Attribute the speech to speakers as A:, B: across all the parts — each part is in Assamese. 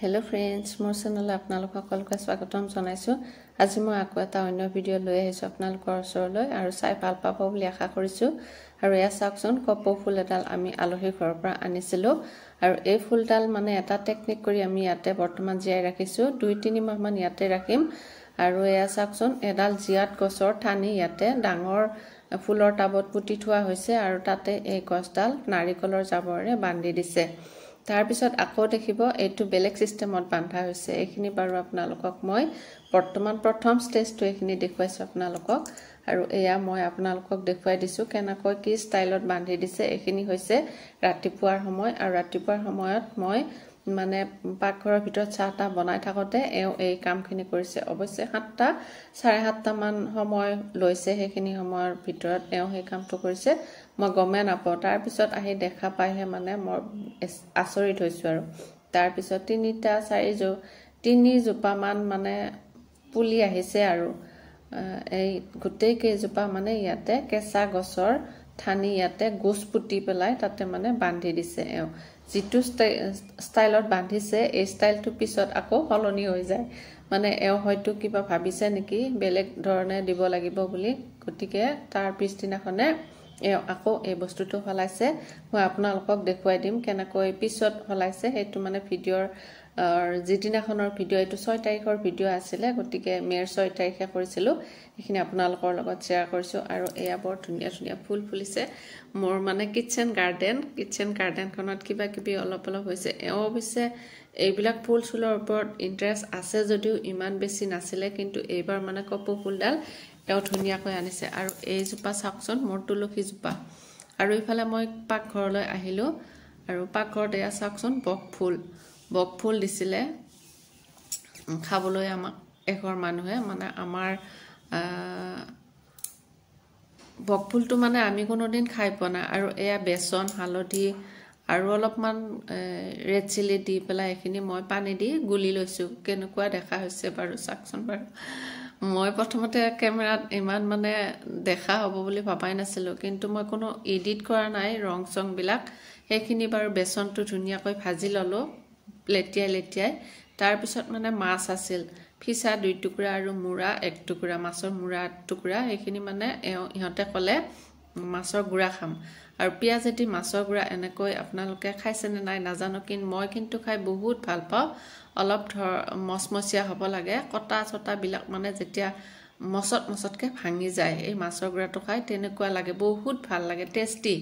A: Hello friends, মোৰ চেনেললৈ আপোনালোক সকলোকে স্বাগতম জনাইছো। আজি মই আকৌ এটা অন্য ভিডিঅ' লৈ আহিছো আপোনালোকৰ ওচৰলৈ আৰু চাই ভাল পাব বুলি আশা কৰিছো। আৰু এয়া চাওকচোন কপৌ ফুল এডাল আমি আলহীৰ ঘৰৰ পৰা আনিছিলো আৰু এই ফুলডাল মানে এটা টেকনিক কৰি আমি ইয়াতে বৰ্তমান জিয়াই ৰাখিছো। 2-3 মাহ মান ইয়াতে ৰাখিম আৰু এয়া চাওকচোন এডাল জিয়াত গছৰ ঠানি ইয়াতে ডাঙৰ ফুলৰ টাবত পুতি থোৱা হৈছে আৰু তাতে এই গছডাল নাৰিকলৰ জাবৰেৰে বান্ধি দিছে। তাৰ পিছত আকৌ দেখিব এইটো বেলেগ সিস্টেমত বান্ধা হৈছে। এইখিনি বাৰু আপোনালোকক মই বৰ্তমান প্ৰথম ষ্টেজটো এইখিনি দেখুৱাইছো আপোনালোকক আৰু এয়া মই আপোনালোকক দেখুৱাই দিছো কেনেকৈ কি ষ্টাইলত বান্ধি দিছে। এইখিনি হৈছে ৰাতিপুৱাৰ সময় আৰু ৰাতিপুৱাৰ সময়ত মই মানে পাকঘৰৰ ভিতৰত চাহটা বনাই থাকোতে এই কামখিনি কৰিছে। অৱশ্যে 7:30 মান সময় লৈছে। সেইখিনি সময়ৰ ভিতৰত সেই কামটো কৰিছে মই গমে নাপাওঁ। তাৰ পিছত আহি দেখা পাইহে মানে মই আচৰিত হৈছো আৰু তাৰ পিছত 3 জোপা মান মানে পুলি আহিছে আৰু এই গোটেই কেইজোপা মানে ইয়াতে কেঁচা গছৰ ঠানি ইয়াতে গোছ পুতি পেলাই তাতে মানে বান্ধি দিছে। যিটো ষ্টাইলত বান্ধিছে এই ষ্টাইলটো পিছত আকৌ সলনি হৈ যায়। মানে হয়তো কিবা ভাবিছে নেকি বেলেগ ধৰণে দিব লাগিব বুলি, গতিকে তাৰ পিছদিনাখনে আকৌ এই বস্তুটো হলাইছে। মই আপোনালোকক দেখুৱাই দিম কেনেকৈ পিছত হলাইছে। সেইটো মানে ভিডিঅ'ৰ যিদিনাখনৰ ভিডিঅ' এইটো 6 তাৰিখৰ ভিডিঅ' আছিলে, গতিকে মে'ৰ 6 তাৰিখে কৰিছিলো। এইখিনি আপোনালোকৰ লগত শ্বেয়াৰ কৰিছো আৰু এয়া বৰ ধুনীয়া ধুনীয়া ফুল ফুলিছে। মোৰ মানে কিচেন গাৰ্ডেনখনত কিবা কিবি অলপ হৈছে। অৱশ্যে এইবিলাক ফুল চুলৰ ওপৰত ইণ্টাৰেষ্ট আছে যদিও ইমান বেছি নাছিলে, কিন্তু এইবাৰ মানে কপৌ ফুলডাল ধুনীয়াকৈ আনিছে। আৰু এইজোপা চাওকচোন মোৰ তুলসী জোপা। আৰু ইফালে মই পাকঘৰলৈ আহিলো আৰু পাকঘৰত এয়া চাওকচোন বক ফুল দিছিলে খাবলৈ আমাক এঘৰ মানুহে। মানে আমাৰ বক ফুলটো মানে আমি কোনোদিন খাই পোৱা নাই আৰু এয়া বেচন হালধি আৰু অলপমান ৰেড চিলি দি পেলাই এইখিনি মই পানী দি গুলি লৈছো। কেনেকুৱা দেখা হৈছে বাৰু চাওকচোন বাৰু। মই প্ৰথমতে কেমেৰাত ইমান মানে দেখা হ'ব বুলি ভাবাই নাছিলো, কিন্তু মই কোনো এডিট কৰা নাই ৰং চং বিলাক। সেইখিনি বাৰু বেচনটো ধুনীয়াকৈ ভাজি ললো লেটিয়াই। তাৰ পিছত মানে মাছ আছিল ফিছা 2 টুকুৰা আৰু মুৰা 1 টুকুৰা, মাছৰ মুৰা 1 টুকুৰা। সেইখিনি মানে ইহঁতে ক'লে মাছৰ গুড়া খাম আৰু পিয়াজেদি মাছৰ গুড়া এনেকৈ আপোনালোকে খাইছেনে নাই নাজানো, কিন্তু মই কিন্তু খাই বহুত ভাল পাওঁ। অলপ মচমচীয়া হ'ব লাগে, কটা চটা বিলাক মানে যেতিয়া মচতকে ভাঙি যায় এই মাছৰ গুড়াটো খাই তেনেকুৱা লাগে, বহুত ভাল লাগে, টেষ্টি।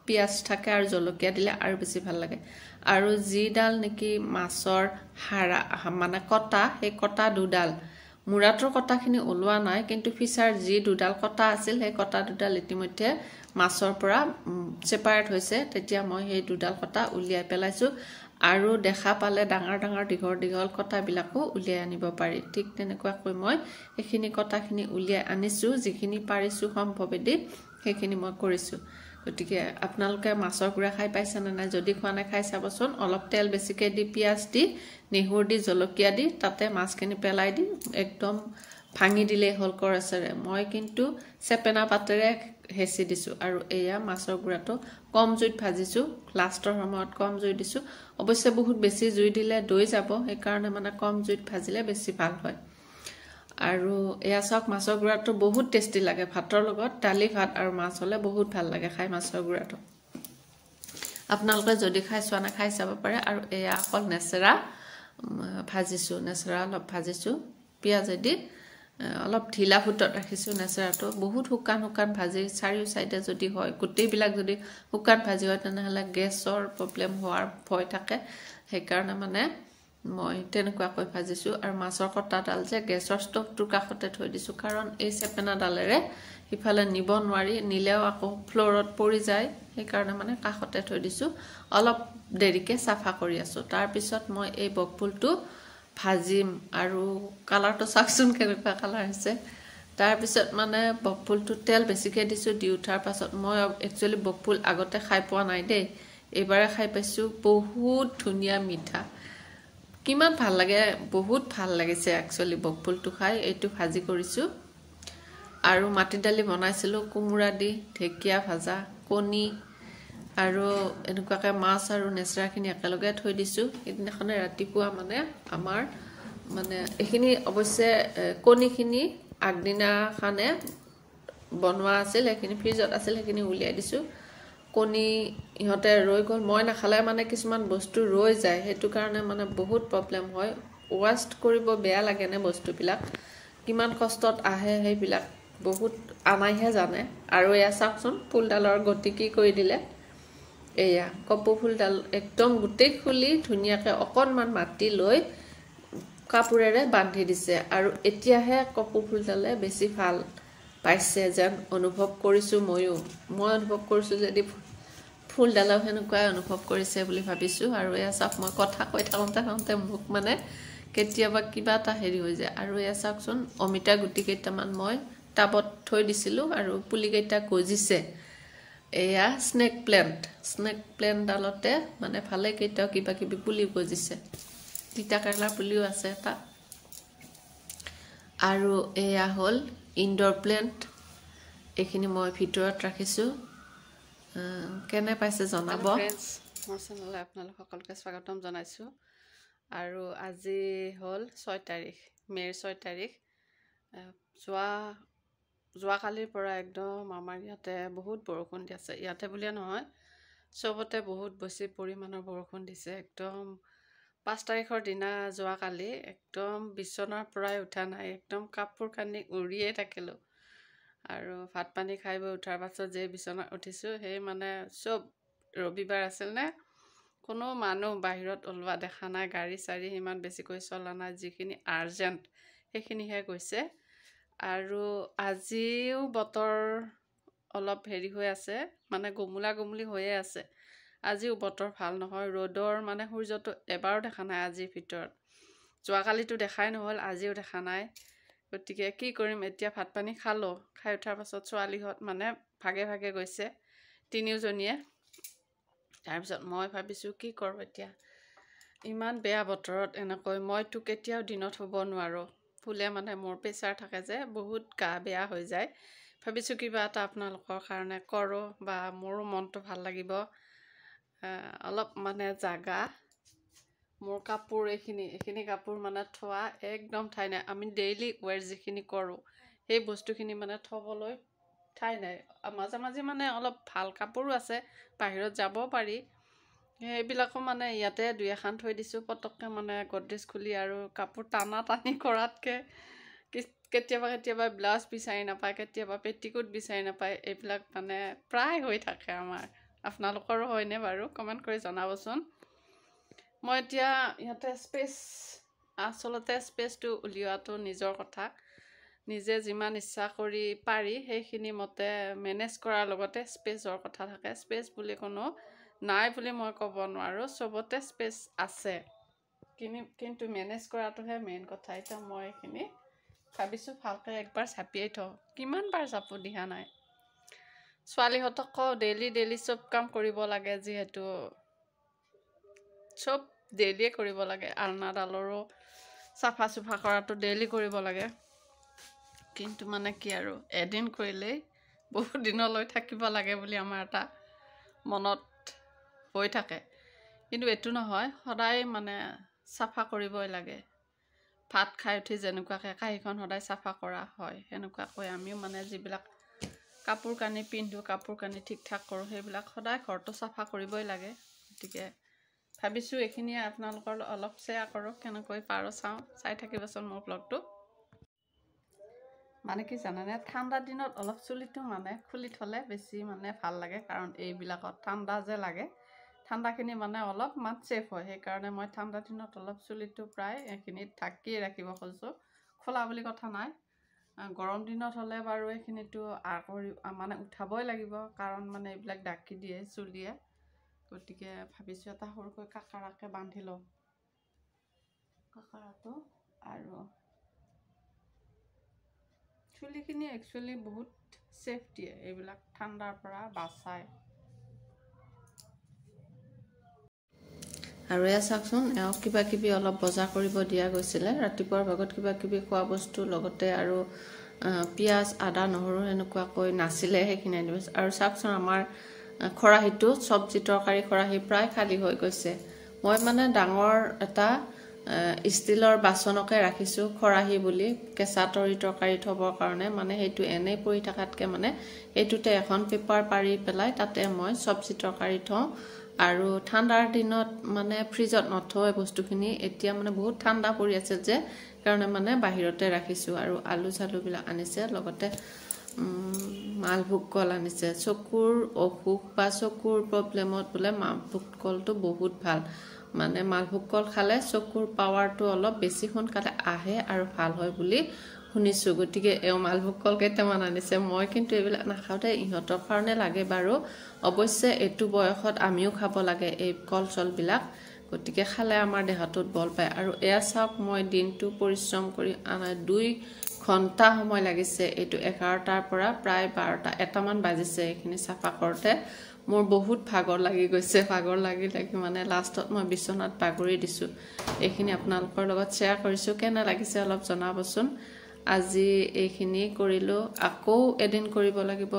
A: পিয়াজ থাকে আৰু জলকীয়া দিলে আৰু বেছি ভাল লাগে। আৰু যিডাল নেকি মাছৰ হাড়া মানে কটা, সেই কটা দুডাল মুৰাটোৰ কটাখিনি ওলোৱা নাই, কিন্তু ফিচাৰ যি দুডাল কটা আছিল সেই কটা দুডাল ইতিমধ্যে মাছৰ পৰা ছেপাৰেট হৈছে। তেতিয়া মই সেই দুডাল কটা উলিয়াই পেলাইছো আৰু দেখা পালে ডাঙৰ দীঘল কটাবিলাকো উলিয়াই আনিব পাৰি। ঠিক তেনেকুৱাকৈ মই এইখিনি কটাখিনি উলিয়াই আনিছো। যিখিনি পাৰিছো সম্ভৱেদি সেইখিনি মই কৰিছো। গতিকে আপোনালোকে মাছৰ গুড়া খাই পাইছেনে নাই? যদি খোৱা নাই খাই চাবচোন। অলপ তেল বেছিকৈ দি পিয়াজ দি নেহুৰ দি জলকীয়া দি তাতে মাছখিনি পেলাই দি একদম ভাঙি দিলেই হ'ল কৰচেৰে। মই কিন্তু চেপেনা পাতেৰে হেঁচি দিছো আৰু এয়া মাছৰ গুড়াটো কম জুইত ভাজিছো। লাষ্টৰ সময়ত কম জুই দিছো। অৱশ্যে বহুত বেছি জুই দিলে দৈ যাব, সেইকাৰণে মানে কম জুইত ভাজিলে বেছি ভাল হয়। আৰু এয়া চাওক মাছৰ গুড়াটো বহুত টেষ্টি লাগে। ভাতৰ লগত দালি ভাত আৰু মাছ হ'লে বহুত ভাল লাগে খাই মাছৰ গুড়াটো। আপোনালোকে যদি খাই চোৱা নাই খাই চাব পাৰে। আৰু এয়া অকল নেচেৰা ভাজিছো, অলপ ভাজিছো পিঁয়াজেদি অলপ ঢিলা ফুটত ৰাখিছো নেচেৰাটো। বহুত শুকান ভাজি চাৰিও চাইডে যদি হয় গোটেইবিলাক যদি শুকান ভাজি হয় তেনেহ'লে গেছৰ প্ৰব্লেম হোৱাৰ ভয় থাকে। সেইকাৰণে মানে মই তেনেকুৱাকৈ ভাজিছো। আৰু মাছৰ কটাডাল যে গেছৰ ষ্টভটোৰ কাষতে থৈ দিছো, কাৰণ এই চেপেনাডালেৰে সিফালে নিব নোৱাৰি, নিলেও আকৌ ফ্ল'ৰত পৰি যায়। সেইকাৰণে মানে কাষতে থৈ দিছো। অলপ দেৰিকে চাফা কৰি আছো। তাৰপিছত মই এই বক ফুলটো ভাজিম আৰু কালাৰটো চাওকচোন কেনেকুৱা কালাৰ হৈছে। তাৰপিছত মানে বক ফুলটো তেল বেছিকৈ দিছো। দি উঠাৰ পাছত মই একচুৱেলি বক ফুল আগতে খাই পোৱা নাই দেই, এইবাৰে খাই পাইছো। বহুত ধুনীয়া মিঠা, কিমান ভাল লাগে, বহুত ভাল লাগিছে একচুৱেলি বক ফুলটো খাই। এইটো ভাজি কৰিছো আৰু মাটি দালি বনাইছিলো কোমোৰা দি, ঢেকীয়া ভাজা, কণী আৰু এনেকুৱাকৈ মাছ আৰু নেচৰাখিনি একেলগে থৈ দিছোঁ। সেইদিনাখনে ৰাতিপুৱা মানে আমাৰ মানে এইখিনি অৱশ্যে কণীখিনি আগদিনাখনে বনোৱা আছিল, সেইখিনি ফ্ৰিজত আছিল, সেইখিনি উলিয়াই দিছোঁ। কণী ইহঁতে ৰৈ গ'ল, মই নাখালে মানে কিছুমান বস্তু ৰৈ যায়, সেইটো কাৰণে মানে বহুত প্ৰব্লেম হয়। ৱেষ্ট কৰিব বেয়া লাগেনে বস্তুবিলাক, কিমান কষ্টত আহে সেইবিলাক বহুত আমাইহে জানে। আৰু এয়া চাওকচোন ফুলডালৰ গতি কি কৰি দিলে। এয়া কপৌ ফুলডাল একদম গোটেই খুলি ধুনীয়াকৈ অকণমান মাটি লৈ কাপোৰেৰে বান্ধি দিছে। আৰু এতিয়াহে কপৌ ফুলডালে বেছি ভাল পাইছে যেন অনুভৱ কৰিছোঁ। মই অনুভৱ কৰিছোঁ যদি ফুলডালেও সেনেকুৱাই অনুভৱ কৰিছে বুলি ভাবিছোঁ। আৰু এয়া চাওক, মই কথা কৈ থাকোঁতে মোক মানে কেতিয়াবা কিবা এটা হেৰি হৈ যায়। আৰু এয়া চাওকচোন অমিতা গুটি কেইটামান মই টাবত থৈ দিছিলোঁ আৰু পুলিকেইটা গজিছে। এয়া স্নেক প্লেণ্টডালতে মানে ভালেকেইটাও কিবা কিবি পুলি গজিছে। তিতা কেৰেলাৰ পুলিও আছে এটা। আৰু এয়া হ'ল ইনডোৰ প্লেণ্ট, এইখিনি মই ভিতৰত ৰাখিছোঁ। কেনে পাইছে জনাব। ফ্ৰেণ্ডছ, মোৰ চেনেললৈ আপোনালোক সকলোকে স্বাগতম জনাইছোঁ। আৰু আজি হ'ল 6 তাৰিখ, মে'ৰ 6 তাৰিখ। যোৱাকালিৰ পৰা একদম আমাৰ ইয়াতে বহুত বৰষুণ দি আছে। ইয়াতে বুলিয়ে নহয়, চবতে বহুত বেছি পৰিমাণৰ বৰষুণ দিছে। একদম 5 তাৰিখৰ দিনা যোৱাকালি একদম বিচনাৰ পৰাই উঠা নাই, একদম কাপোৰ কানি উৰিয়ে থাকিলোঁ। আৰু ভাত পানী খাই বৈ উঠাৰ পাছত যে বিচনাত উঠিছোঁ, সেই মানে চব ৰবিবাৰ আছিল নে, কোনো মানুহ বাহিৰত ওলোৱা দেখা নাই, গাড়ী চাড়ী ইমান বেছিকৈ চলা নাই, যিখিনি আৰ্জেণ্ট সেইখিনিহে গৈছে। আৰু আজিও বতৰ অলপ হেৰি হৈ আছে, মানে গমুলা হৈয়ে আছে। আজিও বতৰ ভাল নহয়, ৰ'দৰ মানে সূৰ্যটো এবাৰো দেখা নাই আজিৰ ভিতৰত। যোৱাকালিতো দেখাই নহ'ল, আজিও দেখা নাই। গতিকে কি কৰিম এতিয়া। ভাত পানী খালোঁ, খাই উঠাৰ পাছত ছোৱালীহঁত মানে ভাগে ভাগে গৈছে তিনিওজনীয়ে। তাৰপিছত মই ভাবিছোঁ কি কৰোঁ এতিয়া, ইমান বেয়া বতৰত এনেকৈ মইতো কেতিয়াও দিনত শুব নোৱাৰোঁ, শুলে মানে মোৰ প্ৰেছাৰ থাকে যে বহুত গা বেয়া হৈ যায়। ভাবিছোঁ কিবা এটা আপোনালোকৰ কাৰণে কৰোঁ বা মোৰো মনটো ভাল লাগিব। অলপ মানে জাগা, মোৰ কাপোৰ এইখিনি কাপোৰ মানে থোৱা একদম ঠাই নাই। আমি ডেইলি ৱেৰ যিখিনি কৰোঁ সেই বস্তুখিনি মানে থ'বলৈ ঠাই নাই। মাজে মাজে মানে অলপ ভাল কাপোৰো আছে, বাহিৰত যাব পাৰি, সেইবিলাকো মানে ইয়াতে 2-এখন থৈ দিছোঁ। পটককৈ মানে গডৰেজ খুলি আৰু কাপোৰ টানি কৰাতকৈ কেতিয়াবা ব্লাউজ বিচাৰি নাপায়, কেতিয়াবা পেটিকোট বিচাৰি নাপায়। এইবিলাক মানে প্ৰায় হৈ থাকে আমাৰ। আপোনালোকৰো হয়নে বাৰু? কমেণ্ট কৰি জনাবচোন। মই এতিয়া ইয়াতে আচলতে স্পেচটো উলিওৱাটো নিজৰ কথা, নিজে যিমান ইচ্ছা কৰি পাৰি সেইখিনি মতে মেনেজ কৰাৰ লগতে স্পেচৰ কথা থাকে। স্পেচ বুলি কোনো নাই বুলি মই ক'ব নোৱাৰোঁ, চবতে স্পেচ আছে, কিন্তু মেনেজ কৰাটোহে মেইন কথা। এতিয়া মই এইখিনি ভাবিছোঁ ভালকৈ একবাৰ চাপিয়াই থওঁ, কিমান বাৰ চাপো দিয়া নাই। ছোৱালীহঁতকো ডেইলি চব কাম কৰিব লাগে, যিহেতু চব ডেইলিয়ে কৰিব লাগে। আলনাডালৰো চাফা চুফা কৰাটো ডেইলি কৰিব লাগে, কিন্তু মানে কি আৰু এদিন কৰিলেই বহুত দিনলৈ থাকিব লাগে বুলি আমাৰ এটা মনত হৈ থাকে। কিন্তু এইটো নহয়, সদায় মানে চাফা কৰিবই লাগে। ভাত খাই উঠি যেনেকুৱাকৈ কাঁহীখন সদায় চাফা কৰা হয়, সেনেকুৱাকৈ আমিও মানে যিবিলাক কাপোৰ কানি পিন্ধোঁ, কাপোৰ কানি ঠিক ঠাক কৰোঁ, সেইবিলাক সদায় ঘৰটো চাফা কৰিবই লাগে। গতিকে ভাবিছোঁ এইখিনিয়ে আপোনালোকৰ অলপ শ্বেয়াৰ কৰোঁ, কেনেকৈ পাৰোঁ চাই থাকিবচোন মোৰ ব্লগটো। মানে কি জানেনে, ঠাণ্ডা দিনত অলপ চুলিটো মানে খুলি থ'লে বেছি মানে ভাল লাগে, কাৰণ এইবিলাকত ঠাণ্ডা যে লাগে, ঠাণ্ডাখিনি মানে অলপমান ছেফ হয়। সেইকাৰণে মই ঠাণ্ডা দিনত অলপ চুলিটো প্ৰায় এইখিনিত ঢাকিয়ে ৰাখিব খোজোঁ, খোলা বুলি কথা নাই। গৰম দিনত হ'লে বাৰু এইখিনিতো মানে উঠাবই লাগিব, কাৰণ মানে এইবিলাক ঢাকি দিয়ে চুলিয়ে। গতিকে ভাবিছোঁ এটা সৰুকৈ কাকাৰাকৈ বান্ধি লওঁ কাকাৰাটো। আৰু চুলিখিনি একচুৱেলি বহুত ছেফ দিয়ে, এইবিলাক ঠাণ্ডাৰ পৰা বাচায়। আৰু এয়া চাওকচোন, এওঁক কিবা কিবি অলপ বজাৰ কৰিব দিয়া গৈছিলে ৰাতিপুৱাৰ ভাগত, কিবা কিবি খোৱা বস্তু লগতে আৰু পিঁয়াজ আদা নহৰু এনেকুৱাকৈ নাছিলে, সেইখিনি আনিব। আৰু চাওকচোন আমাৰ খৰাহীটো চব্জি তৰকাৰী খৰাহী প্ৰায় খালী হৈ গৈছে মই মানে ডাঙৰ এটা ষ্টিলৰ বাচনকে ৰাখিছোঁ খৰাহী বুলি কেঁচা তৰকাৰী থবৰ কাৰণে মানে সেইটো এনেই পৰি থকাতকৈ মানে এইটোতে এখন পেপাৰ পাৰি পেলাই তাতে মই চব্জি তৰকাৰী থওঁ আৰু ঠাণ্ডাৰ দিনত মানে ফ্ৰিজত নথয় বস্তুখিনি এতিয়া মানে বহুত ঠাণ্ডা পৰি আছে যে কাৰণে মানে বাহিৰতে ৰাখিছোঁ আৰু আলু চালুবিলাক আনিছে লগতে মালভোগ কল আনিছে চকুৰ অসুখ বা চকুৰ প্ৰব্লেমত বোলে মালভোগ কলটো বহুত ভাল মানে মালভোগ কল খালে চকুৰ পাৱাৰটো অলপ বেছি সোনকালে আহে আৰু ভাল হয় বুলি শুনিছোঁ গতিকে মালভোগ কল কেইটামান আনিছে মই কিন্তু এইবিলাক নাখাওঁতে ইহঁতৰ কাৰণে লাগে বাৰু অৱশ্যে এইটো বয়সত আমিও খাব লাগে এই কল চলবিলাক গতিকে খালে আমাৰ দেহটোত বল পায় আৰু এয়া চাওক মই দিনটো পৰিশ্ৰম কৰি 2 ঘণ্টা সময় লাগিছে এইটো 11টাৰ পৰা প্ৰায় 12টা এটামান বাজিছে এইখিনি চাফা কৰোঁতে মোৰ বহুত ভাগৰ লাগি গৈছে ভাগৰ লাগি মানে লাষ্টত মই বিছনাত বাগৰি দিছোঁ এইখিনি আপোনালোকৰ লগত শ্বেয়াৰ কৰিছোঁ কেনে লাগিছে অলপ জনাবচোন আজি এইখিনি কৰিলোঁ আকৌ এদিন কৰিব লাগিব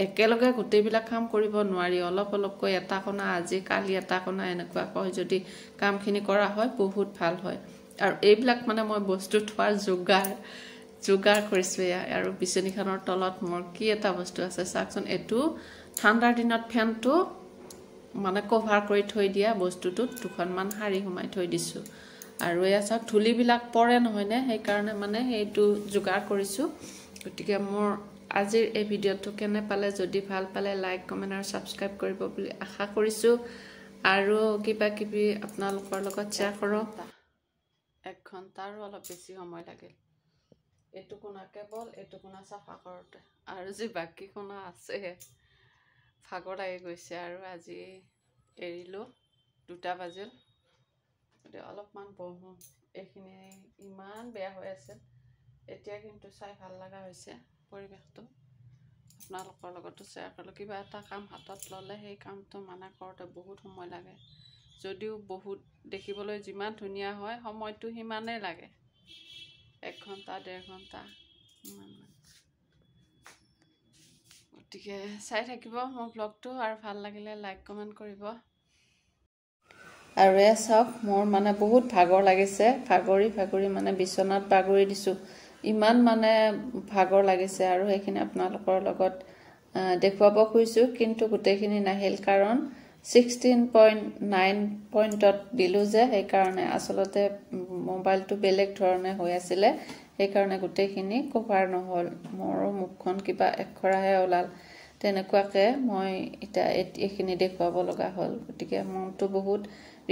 A: একেলগে গোটেইবিলাক কাম কৰিব নোৱাৰি অলপ অলপকৈ এটা কোণা আজি কালি এটা কোণা এনেকুৱাকৈ যদি কামখিনি কৰা হয় বহুত ভাল হয় আৰু এইবিলাক মানে মই বস্তু থোৱাৰ যোগাৰ কৰিছোঁ আৰু বিচনীখনৰ তলত মোৰ কি এটা বস্তু আছে চাওকচোন এইটো ঠাণ্ডাৰ দিনত ফেনটো মানে কভাৰ কৰি থৈ দিয়া বস্তুটোত দুখনমান শাৰী সোমাই থৈ দিছোঁ আৰু এয়া চাওক ধূলিবিলাক পৰে নহয়নে সেইকাৰণে মানে সেইটো যোগাৰ কৰিছোঁ গতিকে মোৰ আজিৰ এই ভিডিঅ'টো কেনে পালে যদি ভাল পালে লাইক কমেণ্ট আৰু ছাবস্ক্ৰাইব কৰিব বুলি আশা কৰিছোঁ আৰু কিবা কিবি আপোনালোকৰ লগত শ্বেয়াৰ কৰক 1 ঘণ্টাৰো অলপ বেছি সময় লাগিল এইটো কোণা কেৱল এইটো কোণা চাফা কৰোঁতে আৰু যি বাকী কোণা আছে ভাগৰ লাগি গৈছে আৰু আজি এৰিলোঁ 2টা বাজিল গতিকে অলপমান বহোঁ এইখিনি ইমান বেয়া হৈ আছে এতিয়া কিন্তু চাই ভাল লগা হৈছে পৰিৱেশটো আপোনালোকৰ লগতো শ্বেয়াৰ কৰিলোঁ কিবা এটা কাম হাতত ল'লে সেই কামটো মানে কৰোঁতে বহুত সময় লাগে যদিও বহুত দেখিবলৈ যিমান ধুনীয়া হয় সময়টো সিমানেই লাগে 1 ঘণ্টা 1.5 ঘণ্টা গতিকে চাই থাকিব মোৰ ব্লগটো আৰু ভাল লাগিলে লাইক কমেণ্ট কৰিব আৰু এয়া চাওক মোৰ মানে বহুত ভাগৰ লাগিছে ভাগৰি মানে বিছনাত বাগৰি দিছোঁ ইমান মানে ভাগৰ লাগিছে আৰু সেইখিনি আপোনালোকৰ লগত দেখুৱাব খুজিছোঁ কিন্তু গোটেইখিনি নাহিল কাৰণ 16.9 পইণ্টত দিলোঁ যে সেইকাৰণে আচলতে মোবাইলটো বেলেগ ধৰণে হৈ আছিলে সেইকাৰণে গোটেইখিনি কভাৰ নহ'ল মোৰো মুখখন কিবা একখৰাহে ওলাল তেনেকুৱাকৈ মই এতিয়া এইখিনি দেখুৱাব লগা হ'ল গতিকে মনটো বহুত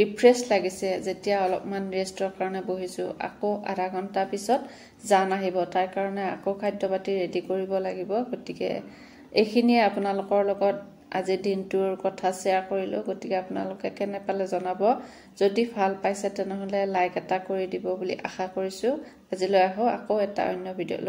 A: ৰিফ্ৰেছ লাগিছে যেতিয়া অলপমান ৰেষ্টৰ কাৰণে বহিছোঁ আকৌ আধা ঘণ্টা পিছত জান আহিব তাৰ কাৰণে আকৌ খাদ্য পাতি ৰেডি কৰিব লাগিব গতিকে এইখিনিয়ে আপোনালোকৰ লগত আজি দিনটোৰ কথা শ্বেয়াৰ কৰিলোঁ গতিকে আপোনালোকে কেনে পালে জনাব যদি ভাল পাইছে তেনেহ'লে লাইক এটা কৰি দিব বুলি আশা কৰিছোঁ আজিলৈ আহোঁ আকৌ এটা অন্য ভিডিঅ'